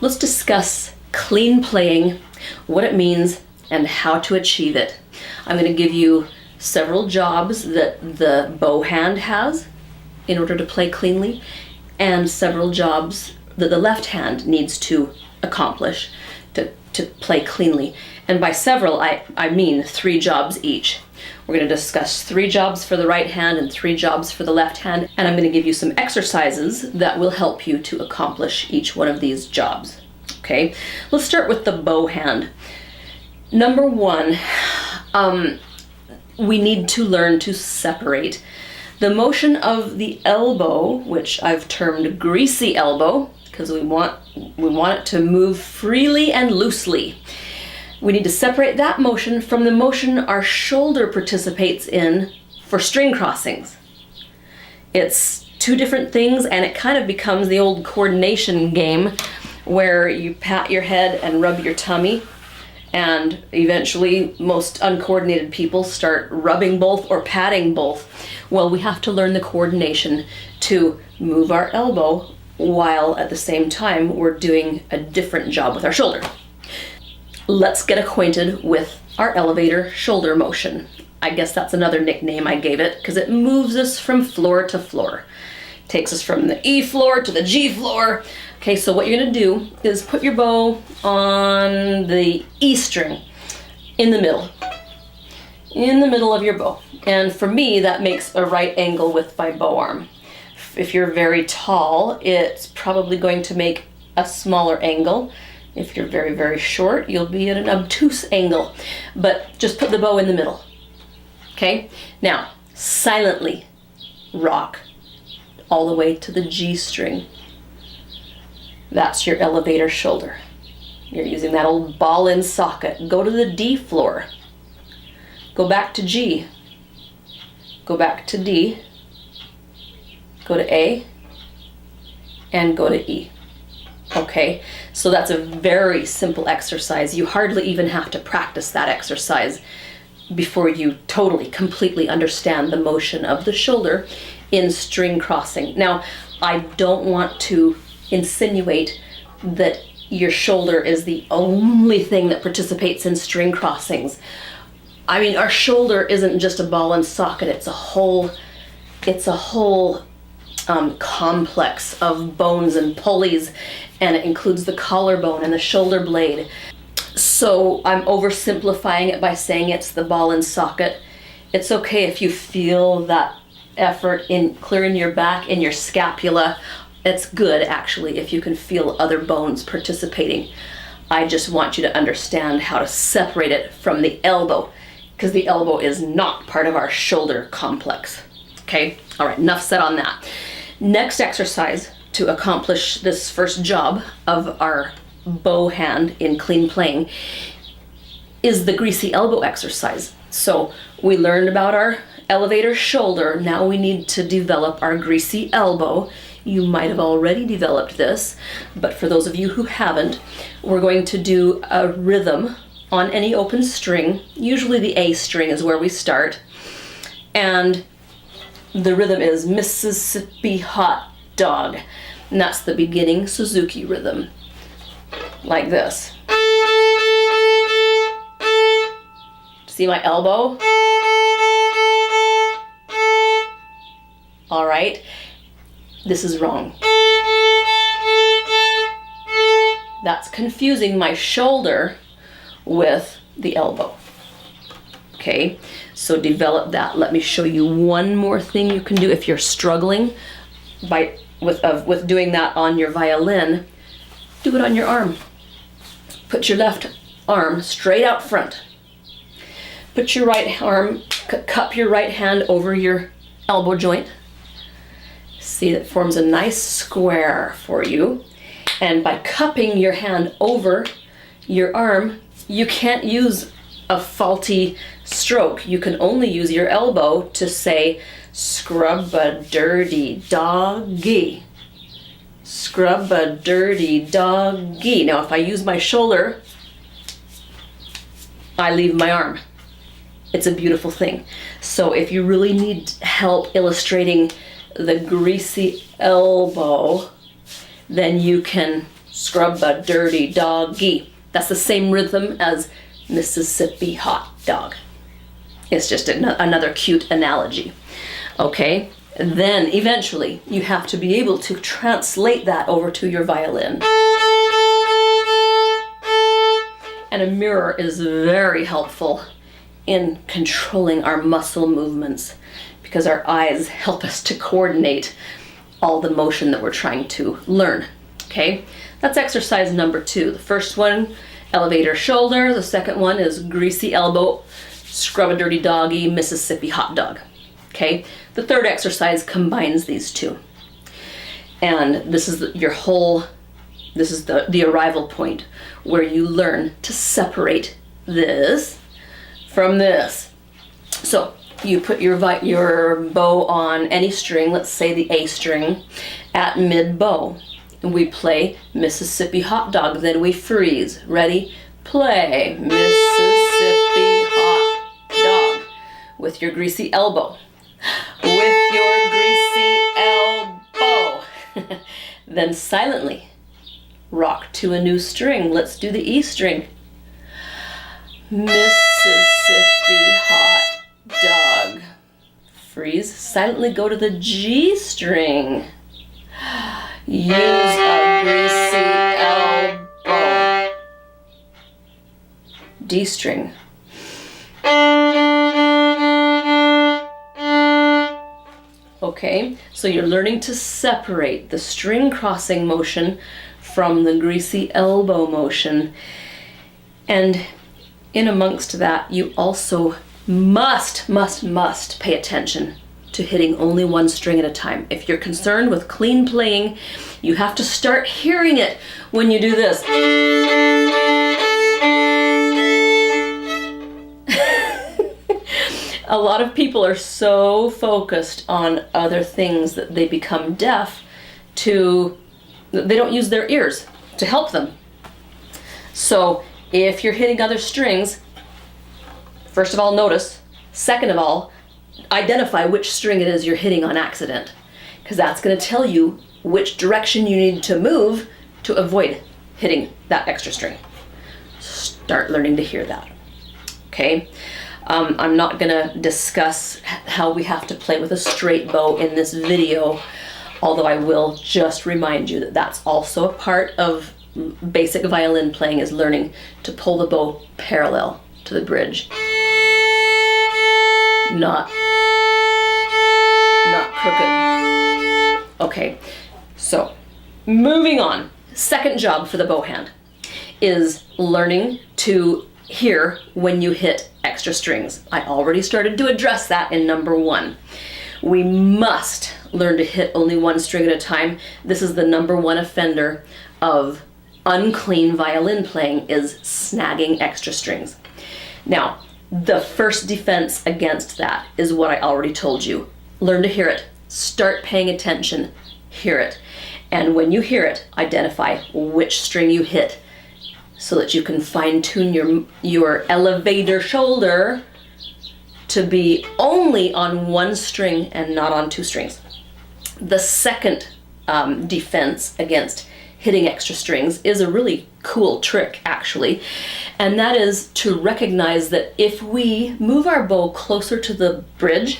let's discuss clean playing, what it means, and how to achieve it. I'm going to give you several jobs that the bow hand has in order to play cleanly, and several jobs that the left hand needs to accomplish to play cleanly. And by several, I mean 3 jobs each. We're going to discuss 3 jobs for the right hand and 3 jobs for the left hand, and I'm going to give you some exercises that will help you to accomplish each one of these jobs. Okay, let's start with the bow hand. Number 1, we need to learn to separate the motion of the elbow, which I've termed greasy elbow, because we want it to move freely and loosely. We need to separate that motion from the motion our shoulder participates in for string crossings. It's 2 different things, and it kind of becomes the old coordination game where you pat your head and rub your tummy, and eventually most uncoordinated people start rubbing both or patting both. Well, we have to learn the coordination to move our elbow while at the same time we're doing a different job with our shoulder. Let's get acquainted with our elevator shoulder motion. I guess that's another nickname I gave it because it moves us from floor to floor. Takes us from the E floor to the G floor. Okay, so what you're going to do is put your bow on the E string in the middle of your bow. And for me, that makes a right angle with my bow arm. If you're very tall, it's probably going to make a smaller angle. If you're very, very short, you'll be at an obtuse angle. But just put the bow in the middle. Okay? Now, silently rock all the way to the G string. That's your elevator shoulder. You're using that old ball in socket. Go to the D floor. Go back to G. Go back to D. Go to A. And go to E. Okay, so that's a very simple exercise. You hardly even have to practice that exercise before you totally, completely understand the motion of the shoulder in string crossing. Now, I don't want to insinuate that your shoulder is the only thing that participates in string crossings. I mean, our shoulder isn't just a ball and socket, it's a whole complex of bones and pulleys, and it includes the collarbone and the shoulder blade. So I'm oversimplifying it by saying it's the ball and socket. It's okay if you feel that effort in clearing your back, in your scapula. It's good, actually, if you can feel other bones participating. I just want you to understand how to separate it from the elbow, because the elbow is not part of our shoulder complex. Okay? All right, enough said on that. Next exercise to accomplish this first job of our bow hand in clean playing is the greasy elbow exercise. So we learned about our elevator shoulder. Now we need to develop our greasy elbow. You might have already developed this, but for those of you who haven't, we're going to do a rhythm on any open string. Usually the A string is where we start. And the rhythm is Mississippi Hot Dog. And that's the beginning Suzuki rhythm. Like this. See my elbow? All right. This is wrong. That's confusing my shoulder with the elbow. Okay, so develop that. Let me show you one more thing you can do if you're struggling with doing that on your violin. Do it on your arm. Put your left arm straight out front. Put your right arm, cup your right hand over your elbow joint. See, that forms a nice square for you. And by cupping your hand over your arm, you can't use a faulty stroke. You can only use your elbow to say, scrub-a-dirty-doggy. Scrub-a-dirty-doggy. Now, if I use my shoulder, I leave my arm. It's a beautiful thing. So if you really need help illustrating the greasy elbow, then you can scrub-a-dirty doggy. That's the same rhythm as Mississippi hot dog. It's just another cute analogy. Okay, then eventually you have to be able to translate that over to your violin. And a mirror is very helpful in controlling our muscle movements because our eyes help us to coordinate all the motion that we're trying to learn. Okay, that's exercise number 2. The first one, elevator shoulder. The second one is greasy elbow, scrub-a-dirty doggy, Mississippi hot dog. Okay, the third exercise combines these two. And this is the arrival point where you learn to separate this from this. So you put your bow on any string, let's say the A string, at mid bow. And we play Mississippi hot dog, then we freeze. Ready? Play Mississippi hot dog with your greasy elbow. With your greasy elbow. Then silently rock to a new string. Let's do the E string. Mississippi hot dog. Freeze. Silently go to the G string. Use a greasy elbow. D string. Okay, so you're learning to separate the string crossing motion from the greasy elbow motion. And in amongst that, you also must pay attention to hitting only one string at a time. If you're concerned with clean playing, you have to start hearing it when you do this. A lot of people are so focused on other things that they become deaf to, they don't use their ears to help them. So if you're hitting other strings, first of all, notice. Second of all, identify which string it is you're hitting on accident, because that's going to tell you which direction you need to move to avoid hitting that extra string. Start learning to hear that. Okay? I'm not going to discuss how we have to play with a straight bow in this video, although I will just remind you that that's also a part of basic violin playing, is learning to pull the bow parallel to the bridge. Not crooked. Okay, so moving on. Second job for the bow hand is learning to hear when you hit extra strings. I already started to address that in number 1. We must learn to hit only one string at a time. This is the number 1 offender of unclean violin playing, is snagging extra strings. Now, the first defense against that is what I already told you. Learn to hear it. Start paying attention. Hear it. And when you hear it, identify which string you hit so that you can fine-tune your elevator shoulder to be only on one string and not on 2 strings. The second defense against hitting extra strings is a really cool trick, actually, and that is to recognize that if we move our bow closer to the bridge,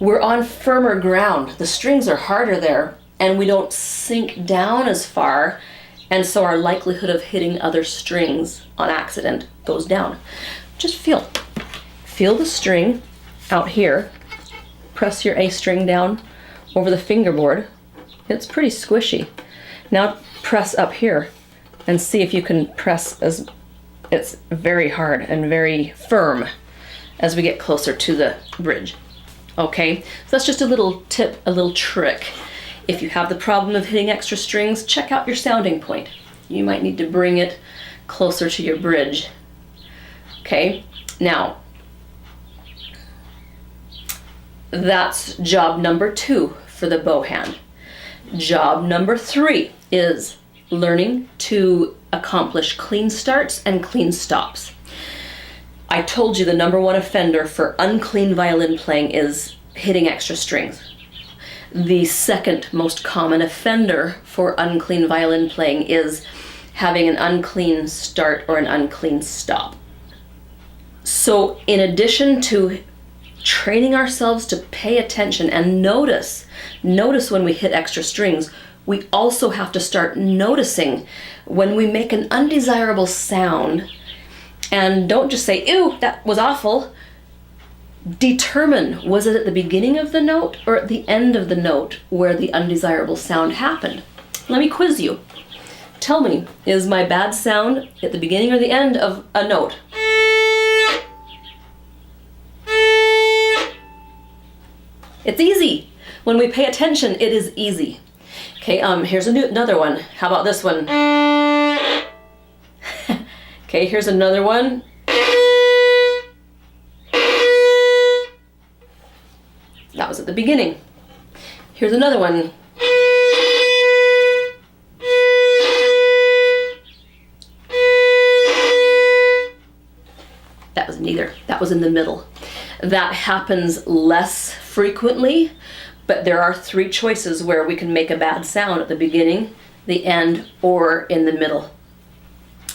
we're on firmer ground. The strings are harder there, and we don't sink down as far, and so our likelihood of hitting other strings on accident goes down. Just feel the string out here. Press your A string down over the fingerboard. It's pretty squishy. Now press up here and see if you can press it's very hard and very firm as we get closer to the bridge. Okay, so that's just a little tip, a little trick. If you have the problem of hitting extra strings, check out your sounding point. You might need to bring it closer to your bridge. Okay, now that's job number 2 for the bow hand. Job number 3 is learning to accomplish clean starts and clean stops. I told you the number 1 offender for unclean violin playing is hitting extra strings. The second most common offender for unclean violin playing is having an unclean start or an unclean stop. So in addition to training ourselves to pay attention and notice when we hit extra strings, we also have to start noticing when we make an undesirable sound. And don't just say, ew, that was awful. Determine, was it at the beginning of the note or at the end of the note where the undesirable sound happened? Let me quiz you. Tell me, is my bad sound at the beginning or the end of a note? It's easy. When we pay attention, it is easy. Okay, here's another one. How about this one? Okay, here's another one. That was at the beginning. Here's another one. That was neither. That was in the middle. That happens less frequently, but there are 3 choices where we can make a bad sound: at the beginning, the end, or in the middle.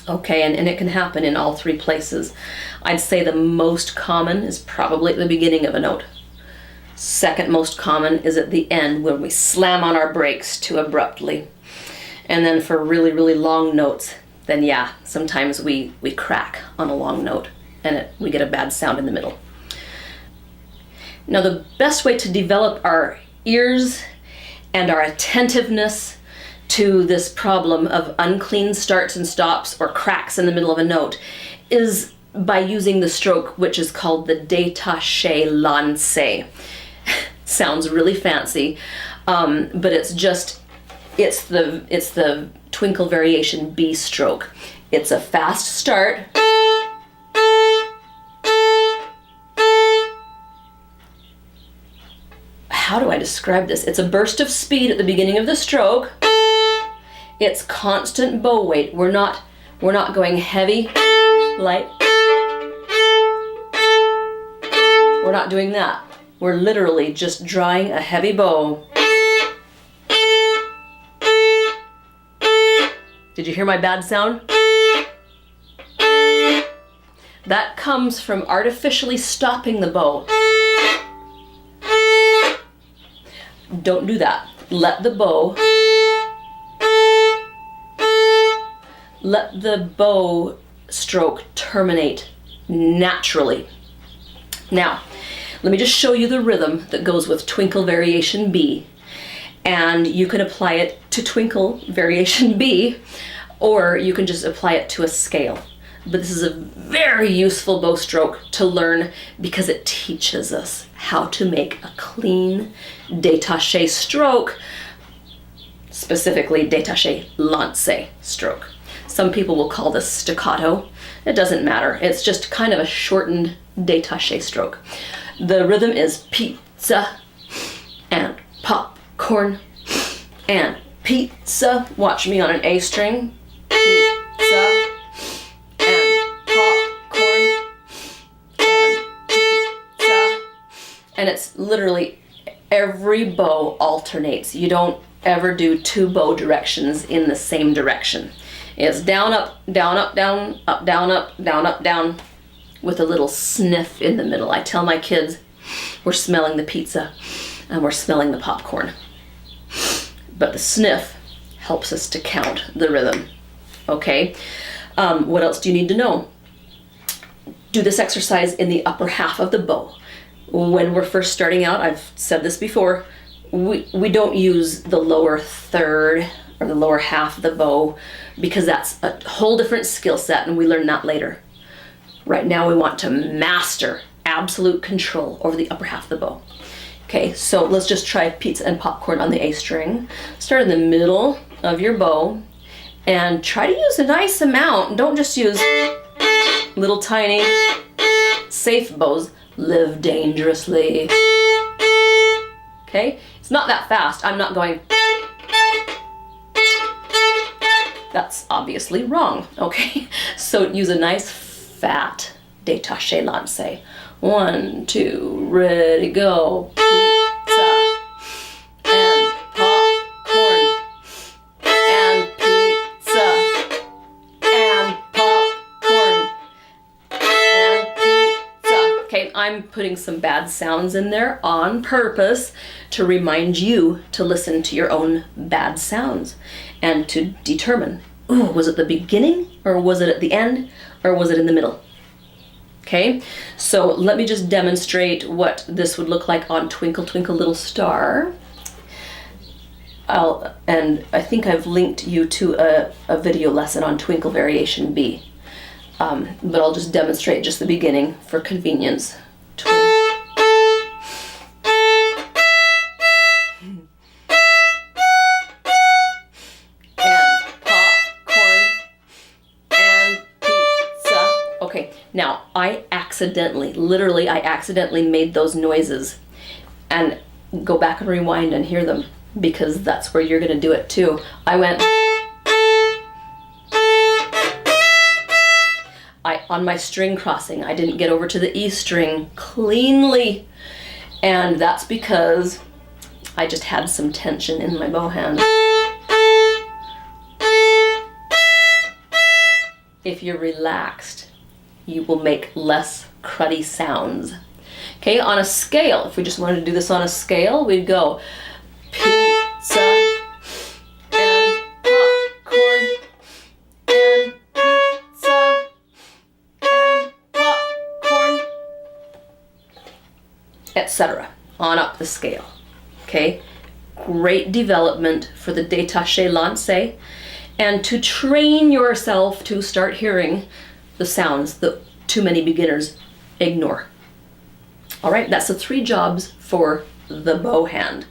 Okay, and it can happen in all 3 places. I'd say the most common is probably at the beginning of a note. Second most common is at the end when we slam on our brakes too abruptly. And then for really, really long notes, then yeah, sometimes we crack on a long note and we get a bad sound in the middle. Now the best way to develop our ears and our attentiveness to this problem of unclean starts and stops or cracks in the middle of a note is by using the stroke which is called the détaché lancé. Sounds really fancy, but it's the twinkle variation B stroke. It's a fast start. How do I describe this? It's a burst of speed at the beginning of the stroke. It's constant bow weight. We're not going heavy, light. We're not doing that. We're literally just drawing a heavy bow. Did you hear my bad sound? That comes from artificially stopping the bow. Don't do that. Let the bow stroke terminate naturally. Now, let me just show you the rhythm that goes with Twinkle Variation B, and you can apply it to Twinkle Variation B, or you can just apply it to a scale. But this is a very useful bow stroke to learn because it teaches us how to make a clean détaché stroke, specifically détaché lancé stroke. Some people will call this staccato. It doesn't matter. It's just kind of a shortened détaché stroke. The rhythm is pizza and popcorn and pizza. Watch me on an A string. Pizza and popcorn and pizza. And it's literally every bow alternates. You don't ever do 2 bow directions in the same direction. It's down, up, down, up, down, up, down, up, down, up, down, with a little sniff in the middle. I tell my kids, we're smelling the pizza and we're smelling the popcorn. But the sniff helps us to count the rhythm. Okay? What else do you need to know? Do this exercise in the upper half of the bow. When we're first starting out, I've said this before, we don't use the lower third or the lower half of the bow because that's a whole different skill set and we learn that later. Right now we want to master absolute control over the upper half of the bow. Okay, so let's just try pizza and popcorn on the A string. Start in the middle of your bow and try to use a nice amount. Don't just use little tiny safe bows. Live dangerously. Okay, it's not that fast. I'm not going. That's obviously wrong. Okay, so use a nice fat détaché lancé. 1, 2, ready, go. Pizza I'm putting some bad sounds in there on purpose to remind you to listen to your own bad sounds and to determine, ooh, was it the beginning or was it at the end or was it in the middle? Okay, so let me just demonstrate what this would look like on Twinkle Twinkle Little Star. And I think I've linked you to a video lesson on Twinkle Variation B. But I'll just demonstrate just the beginning for convenience. And popcorn and pizza. Okay, now I literally I accidentally made those noises. And go back and rewind and hear them, because that's where you're gonna do it too. I went... on my string crossing, I didn't get over to the E string cleanly, and that's because I just had some tension in my bow hand. If you're relaxed, you will make less cruddy sounds. Okay, on a scale, if we just wanted to do this on a scale, we'd go pizza and popcorn and pizza and popcorn, etc. on up the scale. Okay, great development for the détaché lancé, and to train yourself to start hearing the sounds that too many beginners ignore. All right, that's the 3 jobs for the bow hand.